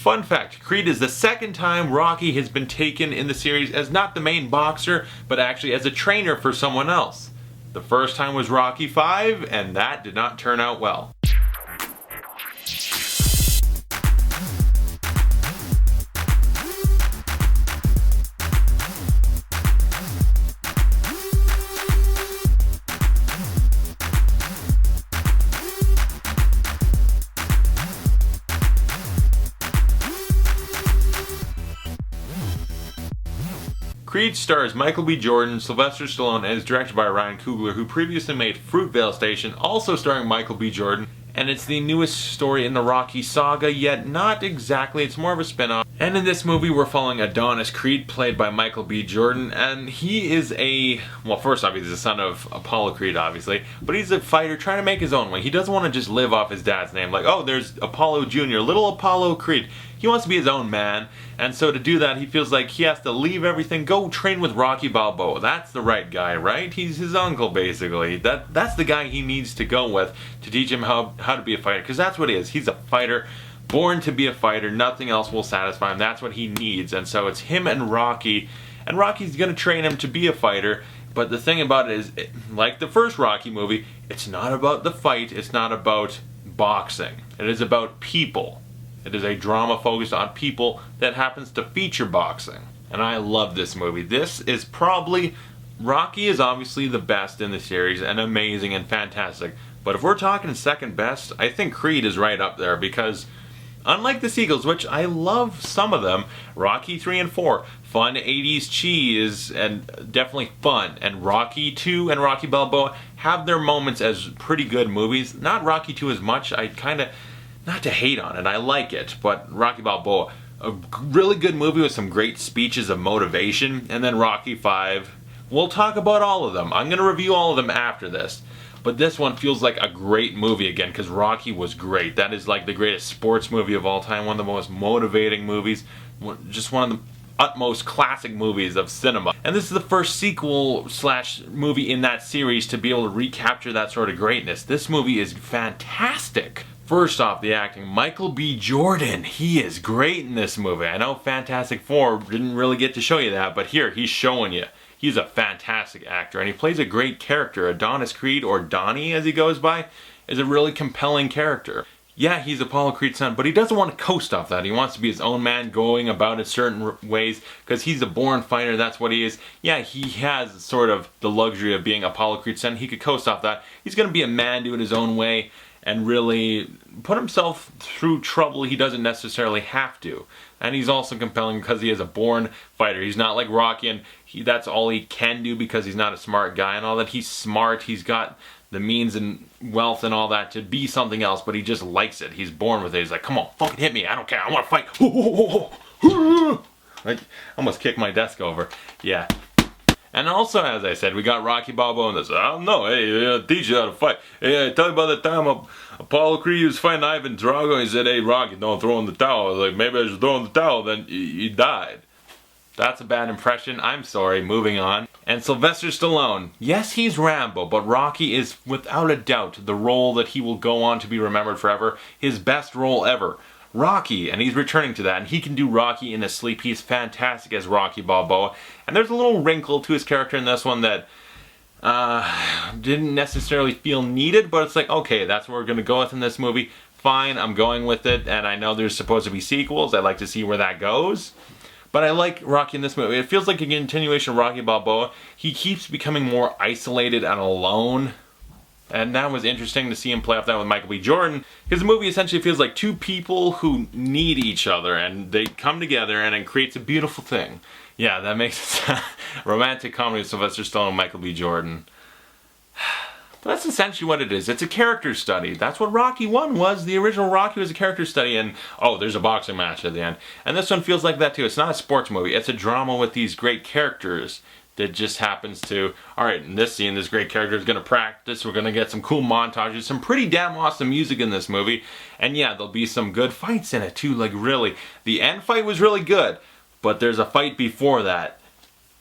Fun fact, Creed is the second time Rocky has been taken in the series as not the main boxer, but actually as a trainer for someone else. The first time was Rocky V, and that did not turn out well. Creed stars Michael B. Jordan, Sylvester Stallone, and is directed by Ryan Coogler, who previously made Fruitvale Station, also starring Michael B. Jordan. And it's the newest story in the Rocky saga, yet not exactly, it's more of a spin-off. And in this movie we're following Adonis Creed, played by Michael B. Jordan, and he is well, first off, he's the son of Apollo Creed, obviously, but he's a fighter trying to make his own way. He doesn't want to just live off his dad's name, like, oh, there's Apollo Jr., little Apollo Creed. He wants to be his own man, and so to do that, he feels like he has to leave everything, go train with Rocky Balboa. That's the right guy, right? He's his uncle, basically. That's the guy he needs to go with to teach him how to be a fighter, because that's what he is. He's a fighter, born to be a fighter. Nothing else will satisfy him. That's what he needs, and so it's him and Rocky's going to train him to be a fighter. But the thing about it is, like the first Rocky movie, it's not about the fight, it's not about boxing. It is about people. It is a drama focused on people that happens to feature boxing. And I love this movie. This is probably, Rocky is obviously the best in the series and amazing and fantastic. But if we're talking second best, I think Creed is right up there because unlike the sequels, which I love some of them, Rocky 3 and 4, fun 80s cheese and definitely fun. And Rocky 2 and Rocky Balboa have their moments as pretty good movies. Not Rocky 2 as much. I kind of, not to hate on it, I like it, but Rocky Balboa, a really good movie with some great speeches of motivation. And then Rocky 5, we'll talk about all of them. I'm going to review all of them after this. But this one feels like a great movie again, because Rocky was great. That is like the greatest sports movie of all time, one of the most motivating movies, just one of the utmost classic movies of cinema. And this is the first sequel / movie in that series to be able to recapture that sort of greatness. This movie is fantastic. First off, the acting. Michael B. Jordan, he is great in this movie. I know Fantastic Four didn't really get to show you that, but here, he's showing you. He's a fantastic actor, and he plays a great character. Adonis Creed, or Donnie as he goes by, is a really compelling character. Yeah, he's Apollo Creed's son, but he doesn't want to coast off that. He wants to be his own man, going about it certain ways, because he's a born fighter, that's what he is. Yeah, he has sort of the luxury of being Apollo Creed's son. He could coast off that. He's going to be a man, do it his own way, and really put himself through trouble he doesn't necessarily have to. And he's also compelling because he is a born fighter. He's not like Rocky, and that's all he can do because he's not a smart guy and all that. He's smart, he's got the means and wealth and all that to be something else, but he just likes it. He's born with it. He's like, come on, fucking hit me, I don't care, I want to fight. I almost kicked my desk over. Yeah. And also, as I said, we got Rocky Balboa in this. I don't know, hey, teach you how to fight. Hey, tell you about the time Apollo Creed was fighting Ivan Drago. He said, hey, Rocky, don't throw in the towel. I was like, maybe I should throw in the towel. Then he died. That's a bad impression. I'm sorry. Moving on. And Sylvester Stallone. Yes, he's Rambo, but Rocky is, without a doubt, the role that he will go on to be remembered forever. His best role ever. Rocky, and he's returning to that, and he can do Rocky in his sleep. He's fantastic as Rocky Balboa. And there's a little wrinkle to his character in this one that didn't necessarily feel needed, but it's like, okay, that's what we're going to go with in this movie. Fine, I'm going with it, and I know there's supposed to be sequels. I'd like to see where that goes. But I like Rocky in this movie. It feels like a continuation of Rocky Balboa. He keeps becoming more isolated and alone. And that was interesting to see him play off that with Michael B. Jordan, because the movie essentially feels like two people who need each other, and they come together, and it creates a beautiful thing. Yeah, that makes it romantic comedy with Sylvester Stallone and Michael B. Jordan. But that's essentially what it is. It's a character study. That's what Rocky 1 was. The original Rocky was a character study, and oh, there's a boxing match at the end. And this one feels like that too. It's not a sports movie. It's a drama with these great characters that just happens to, alright, in this scene, this great character is going to practice, we're going to get some cool montages, some pretty damn awesome music in this movie, and yeah, there'll be some good fights in it too, like really. The end fight was really good, but there's a fight before that.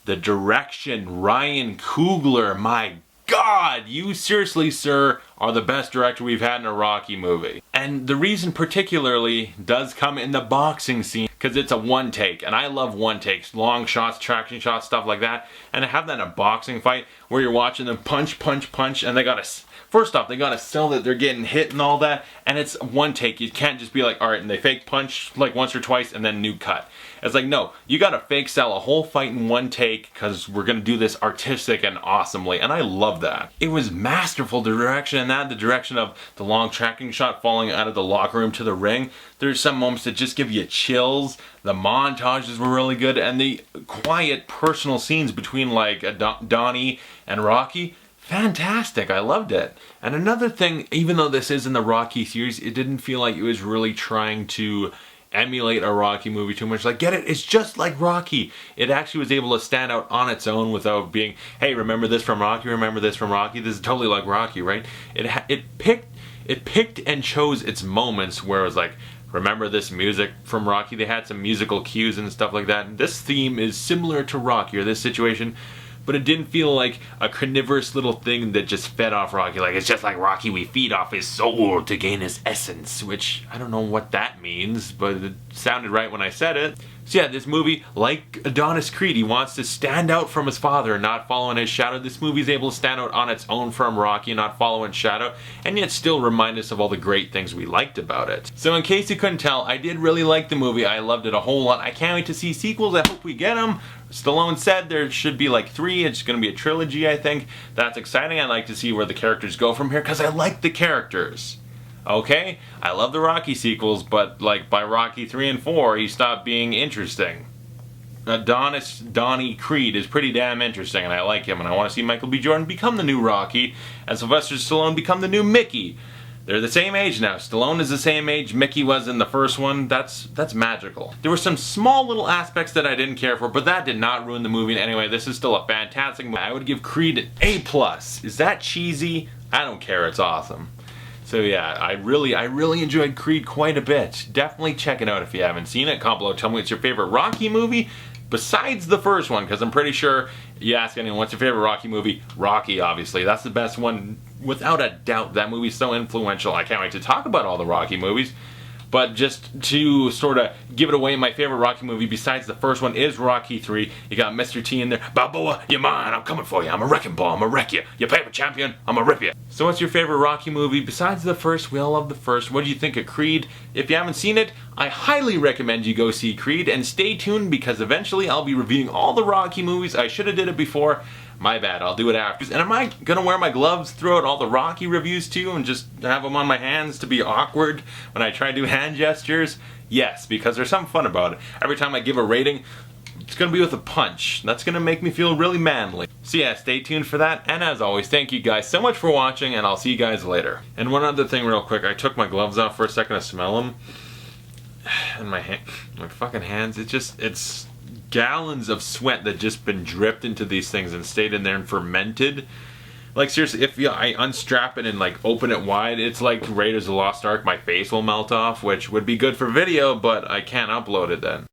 The direction, Ryan Coogler, my God, you seriously, sir, are the best director we've had in a Rocky movie. And the reason particularly does come in the boxing scene, because it's a one take, and I love one takes, long shots, traction shots, stuff like that. And to have that in a boxing fight where you're watching them punch, punch, punch, and they gotta, first off, they gotta sell that they're getting hit and all that, and it's one take. You can't just be like, alright, and they fake punch like once or twice and then new cut. It's like, no, you gotta fake sell a whole fight in one take because we're gonna do this artistic and awesomely, and I love that. It was masterful, the direction in that, the direction of the long tracking shot falling out of the locker room to the ring. There's some moments that just give you chills. The montages were really good, and the quiet personal scenes between like Donnie and Rocky, fantastic. I loved it. And another thing, even though this is in the Rocky series, it didn't feel like it was really trying to emulate a Rocky movie too much. Like, get it? It's just like Rocky. It actually was able to stand out on its own without being, hey, remember this from Rocky? Remember this from Rocky? This is totally like Rocky, right? It picked and chose its moments where it was like, remember this music from Rocky? They had some musical cues and stuff like that. This theme is similar to Rocky, or this situation, but it didn't feel like a carnivorous little thing that just fed off Rocky. Like, it's just like Rocky, we feed off his soul to gain his essence, which I don't know what that means, but it sounded right when I said it. So yeah, this movie, like Adonis Creed, he wants to stand out from his father and not follow in his shadow. This movie is able to stand out on its own from Rocky and not follow in shadow, and yet still remind us of all the great things we liked about it. So in case you couldn't tell, I did really like the movie. I loved it a whole lot. I can't wait to see sequels. I hope we get them. Stallone said there should be like 3. It's going to be a trilogy, I think. That's exciting. I'd like to see where the characters go from here, because I like the characters. Okay? I love the Rocky sequels, but like by Rocky 3 and 4, he stopped being interesting. Donnie Creed is pretty damn interesting, and I like him, and I want to see Michael B. Jordan become the new Rocky, and Sylvester Stallone become the new Mickey. They're the same age now. Stallone is the same age Mickey was in the first one. That's magical. There were some small little aspects that I didn't care for, but that did not ruin the movie in any way. This is still a fantastic movie. I would give Creed an A+. Is that cheesy? I don't care. It's awesome. So yeah, I really enjoyed Creed quite a bit. Definitely check it out if you haven't seen it. Comment below, tell me what's your favorite Rocky movie besides the first one, because I'm pretty sure you ask anyone what's your favorite Rocky movie, Rocky, obviously. That's the best one, without a doubt. That movie's so influential. I can't wait to talk about all the Rocky movies. But just to sort of give it away, my favorite Rocky movie besides the first one is Rocky 3. You got Mr. T in there. Balboa, you're mine. I'm coming for you. I'm a wrecking ball. I'm a wreck you. You paper champion. I'm a rip you. So what's your favorite Rocky movie besides the first? We all love the first. What do you think of Creed? If you haven't seen it, I highly recommend you go see Creed. And stay tuned, because eventually I'll be reviewing all the Rocky movies. I should have did it before. My bad, I'll do it after. And am I gonna wear my gloves throughout all the Rocky reviews too and just have them on my hands to be awkward when I try to do hand gestures? Yes, because there's something fun about it. Every time I give a rating, it's gonna be with a punch. That's gonna make me feel really manly. So yeah, stay tuned for that. And as always, thank you guys so much for watching, and I'll see you guys later. And one other thing real quick, I took my gloves off for a second to smell them. And my fucking hands, it's gallons of sweat that just been dripped into these things and stayed in there and fermented. Like seriously, if I unstrap it and like open it wide, it's like Raiders of the Lost Ark. My face will melt off, which would be good for video, but I can't upload it then.